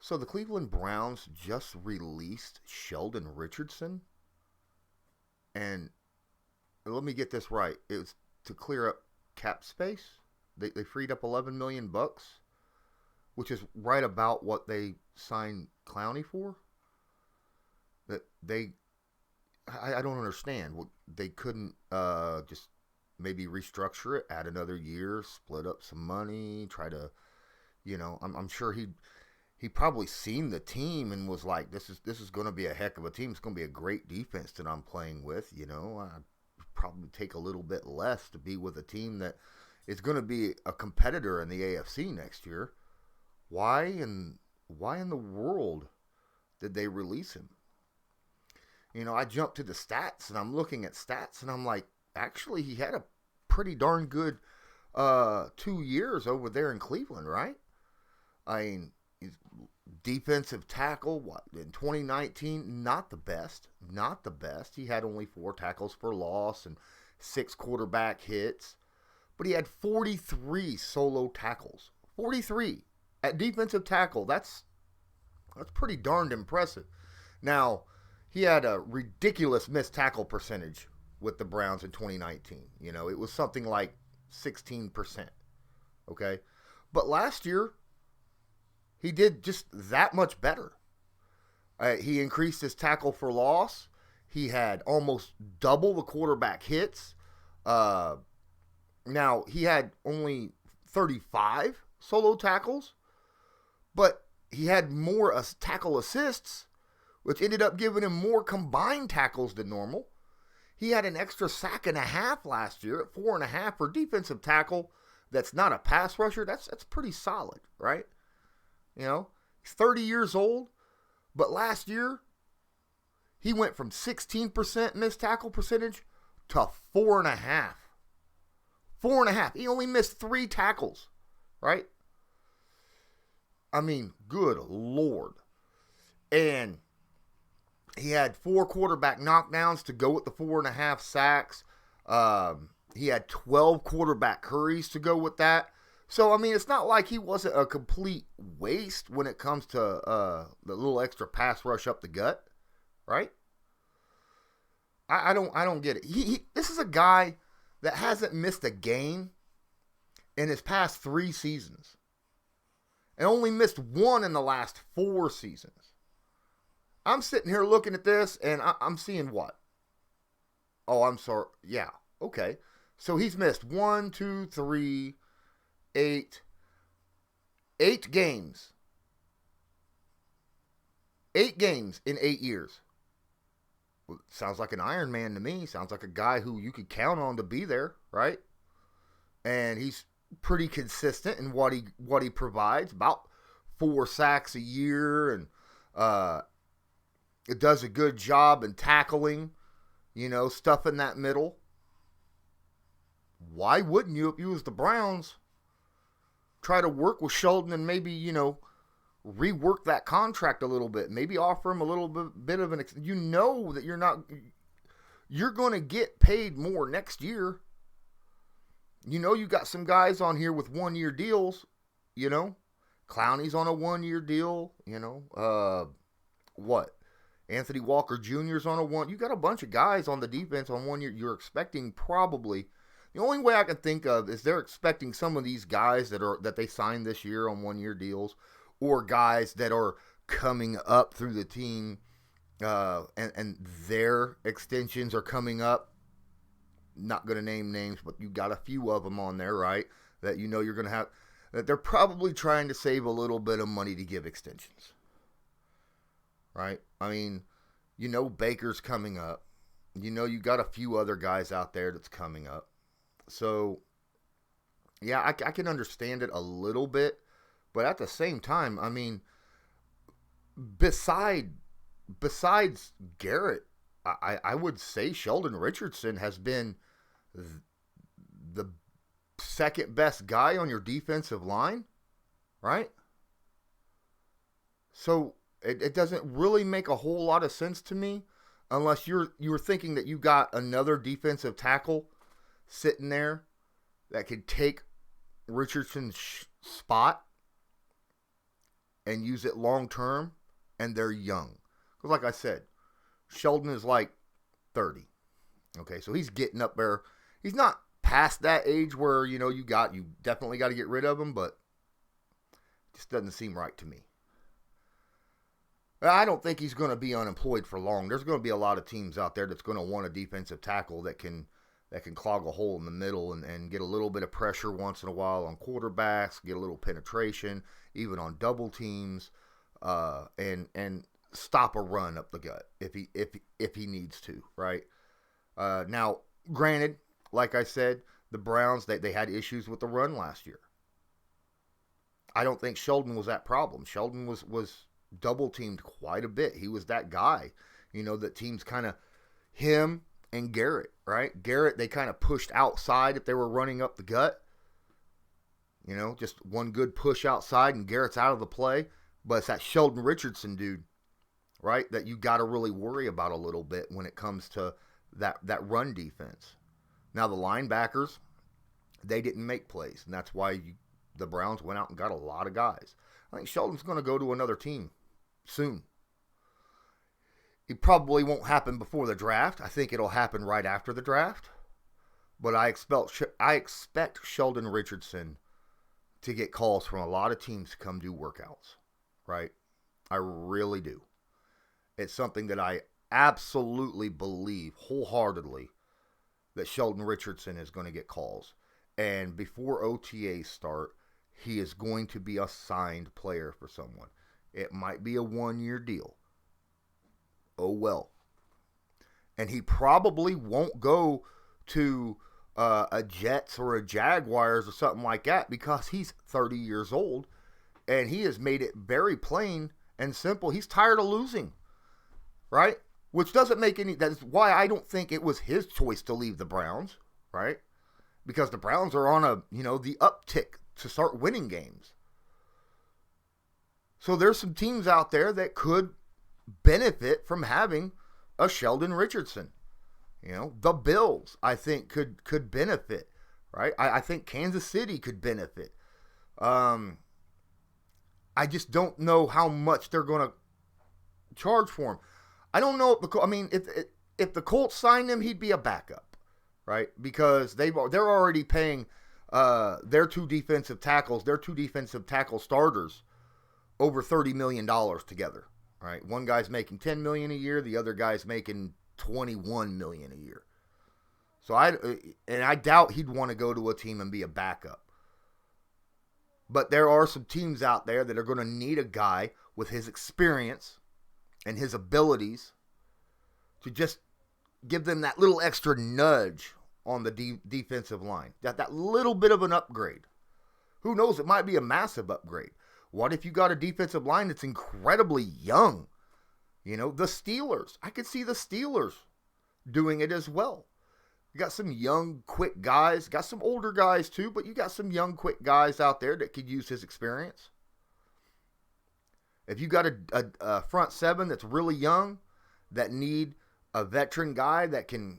So the Cleveland Browns just released Sheldon Richardson, and let me get this right. It was to clear up cap space. They freed up 11 million bucks, which is right about what they signed Clowney for. That I don't understand. Well, they couldn't just maybe restructure it, add another year, split up some money, try to, I'm sure he probably seen the team and was like, this is going to be a heck of a team. It's going to be a great defense that I'm playing with. I probably take a little bit less to be with a team that is going to be a competitor in the AFC next year. Why in the world did they release him? I jumped to the stats and I'm looking at stats and I'm like, actually, he had a pretty darn good 2 years over there in Cleveland, right? I mean, he's defensive tackle, in 2019, not the best. He had only 4 tackles for loss and 6 quarterback hits. But he had 43 solo tackles. 43 at defensive tackle. That's pretty darned impressive. Now, he had a ridiculous missed tackle percentage with the Browns in 2019. It was something like 16%. Okay? But last year, he did just that much better. He increased his tackle for loss. He had almost double the quarterback hits. Now, he had only 35 solo tackles, but he had more tackle assists, which ended up giving him more combined tackles than normal. He had an extra sack and a half last year at 4.5 for defensive tackle. That's not a pass rusher. That's pretty solid, right? He's 30 years old, but last year he went from 16% missed tackle percentage to 4.5. 4.5. He only missed 3 tackles, right? I mean, good Lord. And he had 4 quarterback knockdowns to go with the 4.5 sacks. He had 12 quarterback hurries to go with that. So, I mean, it's not like he wasn't a complete waste when it comes to the little extra pass rush up the gut, right? I don't get it. This is a guy that hasn't missed a game in his past 3 seasons, and only missed 1 in the last 4 seasons. I'm sitting here looking at this, and I'm seeing what? Oh, I'm sorry. Yeah, okay. So he's missed 1, 2, 3, 8 games. 8 games in 8 years. Well, sounds like an Iron Man to me. Sounds like a guy who you could count on to be there, right? And he's pretty consistent in what he provides. About 4 sacks a year, and it does a good job in tackling, stuff in that middle. Why wouldn't you, if you was the Browns, try to work with Sheldon and maybe, rework that contract a little bit. Maybe offer him a little bit of an, that you're going to get paid more next year. You got some guys on here with 1-year deals, Clowney's on a 1-year deal, Anthony Walker Jr.'s on a 1. You got a bunch of guys on the defense on 1 year. You're expecting probably, the only way I can think of is they're expecting some of these guys that they signed this year on 1-year deals, or guys that are coming up through the team, and their extensions are coming up. Not going to name names, but you got a few of them on there, right? That you're going to have, that they're probably trying to save a little bit of money to give extensions, right? I mean, Baker's coming up. You got a few other guys out there that's coming up. So, yeah, I can understand it a little bit, but at the same time, I mean, besides Garrett, I would say Sheldon Richardson has been the second best guy on your defensive line, right? So it doesn't really make a whole lot of sense to me unless you're thinking that you got another defensive tackle sitting there that could take Richardson's spot. and use it long term, and they're young. Because like I said, Sheldon is like 30. Okay, so he's getting up there. He's not past that age where, you definitely got to get rid of him, but it just doesn't seem right to me. I don't think he's going to be unemployed for long. There's going to be a lot of teams out there that's going to want a defensive tackle that can clog a hole in the middle and get a little bit of pressure once in a while on quarterbacks, get a little penetration, even on double teams, and stop a run up the gut if he needs to, right? Now, granted, like I said, the Browns, they had issues with the run last year. I don't think Sheldon was that problem. Sheldon was double teamed quite a bit. He was that guy, that teams kind of, him and Garrett, right? Garrett, they kind of pushed outside if they were running up the gut. Just one good push outside and Garrett's out of the play. But it's that Sheldon Richardson dude, right, that you got to really worry about a little bit when it comes to that run defense. Now, the linebackers, they didn't make plays, and that's why the Browns went out and got a lot of guys. I think Sheldon's going to go to another team soon. It probably won't happen before the draft. I think it'll happen right after the draft. But I expect Sheldon Richardson to get calls from a lot of teams to come do workouts, right? I really do. It's something that I absolutely believe wholeheartedly that Sheldon Richardson is going to get calls. And before OTAs start, he is going to be a signed player for someone. It might be a 1-year deal. Oh well. And he probably won't go to a Jets or a Jaguars or something like that because he's 30 years old and he has made it very plain and simple. He's tired of losing, right? Which doesn't make any, that's why I don't think it was his choice to leave the Browns, right? Because the Browns are on the uptick to start winning games. So there's some teams out there that could benefit from having a Sheldon Richardson. The Bills, I think, could benefit, right? I think Kansas City could benefit. I just don't know how much they're going to charge for him. I don't know if the Colts signed him, he'd be a backup, right? Because they're already paying their two defensive tackle starters over $30 million together, right? One guy's making $10 million a year, the other guy's making $21 million a year. So I doubt he'd want to go to a team and be a backup. But there are some teams out there that are going to need a guy with his experience and his abilities to just give them that little extra nudge on the defensive line. That little bit of an upgrade. Who knows? It might be a massive upgrade. What if you got a defensive line that's incredibly young? The Steelers. I could see the Steelers doing it as well. You got some young, quick guys. Got some older guys too, but you got some young, quick guys out there that could use his experience. If you got a front seven that's really young, that need a veteran guy that can,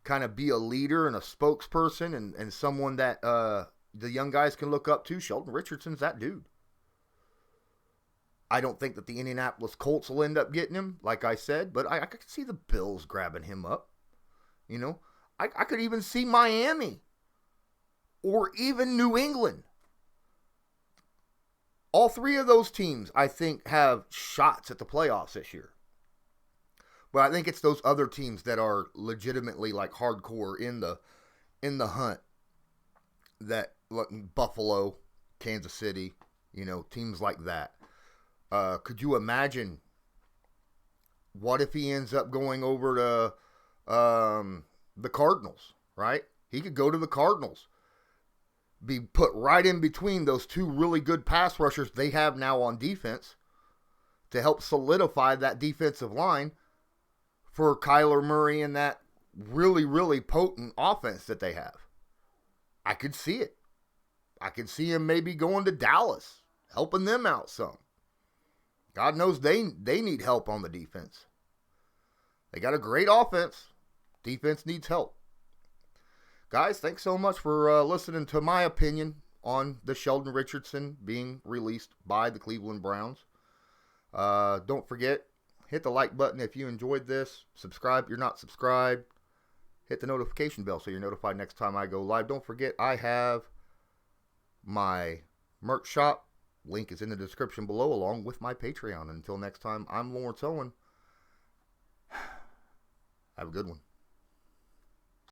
kind of be a leader and a spokesperson and someone that the young guys can look up to, Sheldon Richardson's that dude. I don't think that the Indianapolis Colts will end up getting him, like I said, but I could see the Bills grabbing him up. I could even see Miami or even New England. All three of those teams, I think, have shots at the playoffs this year. But I think it's those other teams that are legitimately like hardcore in the hunt. That like Buffalo, Kansas City, teams like that. Could you imagine what if he ends up going over to the Cardinals, right? He could go to the Cardinals. Be put right in between those two really good pass rushers they have now on defense to help solidify that defensive line for Kyler Murray and that really, really potent offense that they have. I could see it. I could see him maybe going to Dallas, helping them out some. God knows they need help on the defense. They got a great offense. Defense needs help. Guys, thanks so much for listening to my opinion on the Sheldon Richardson being released by the Cleveland Browns. Don't forget, hit the like button if you enjoyed this. Subscribe if you're not subscribed. Hit the notification bell so you're notified next time I go live. Don't forget, I have my merch shop. Link is in the description below, along with my Patreon. Until next time, I'm Lawrence Owen. Have a good one.